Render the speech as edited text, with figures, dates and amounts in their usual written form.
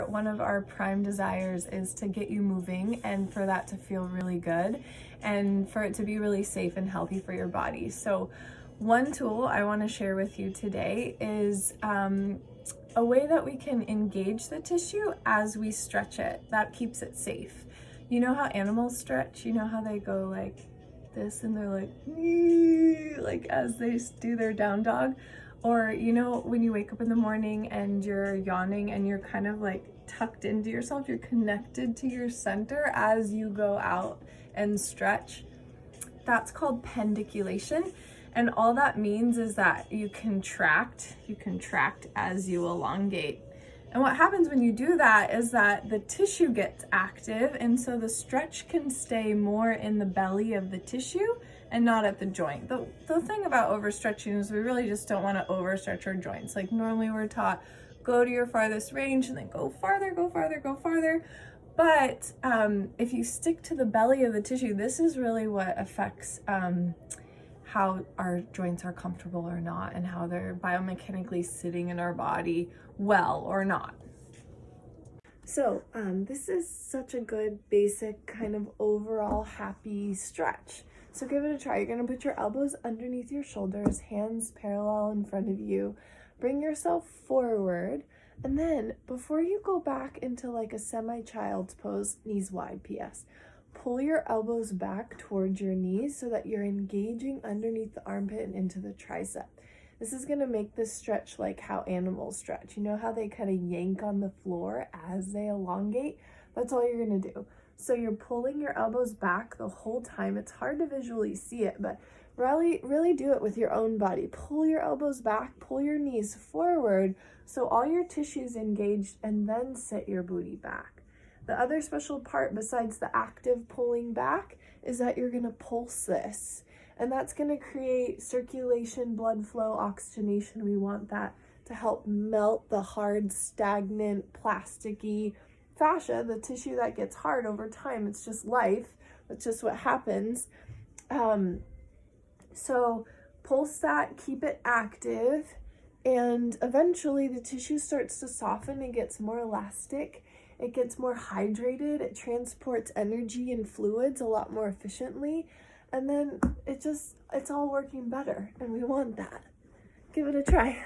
One of our prime desires is to get you moving and for that to feel really good and for it to be really safe and healthy for your body. So one tool I want to share with you today is a way that we can engage the tissue as we stretch it. That keeps it safe. You know how animals stretch? You know how they go like this and they're like as they do their down dog? Or you know when you wake up in the morning and you're yawning and you're kind of like tucked into yourself, you're connected to your center as you go out and stretch? That's called pendiculation. And all that means is that you contract as you elongate. And what happens when you do that is that the tissue gets active, and so the stretch can stay more in the belly of the tissue and not at the joint. The thing about overstretching is we really just don't want to overstretch our joints. Like normally we're taught, go to your farthest range and then go farther, go farther, go farther. But if you stick to the belly of the tissue, this is really what affects how our joints are comfortable or not, and how they're biomechanically sitting in our body well or not. So this is such a good basic kind of overall happy stretch. So give it a try. You're going to put your elbows underneath your shoulders, hands parallel in front of you. Bring yourself forward. And then before you go back into like a semi-child's pose, knees wide PS, pull your elbows back towards your knees so that you're engaging underneath the armpit and into the tricep. This is going to make this stretch like how animals stretch. You know how they kind of yank on the floor as they elongate? That's all you're going to do. So you're pulling your elbows back the whole time. It's hard to visually see it, but really do it with your own body. Pull your elbows back, pull your knees forward so all your tissue's engaged, and then sit your booty back. The other special part besides the active pulling back is that you're going to pulse this. And that's going to create circulation, blood flow, oxygenation. We want that to help melt the hard, stagnant, plasticky fascia, the tissue that gets hard over time. It's just life. That's just what happens. So pulse that, keep it active, and eventually the tissue starts to soften and gets more elastic. It gets more hydrated. It transports energy and fluids a lot more efficiently. And then it's all working better, and we want that. Give it a try.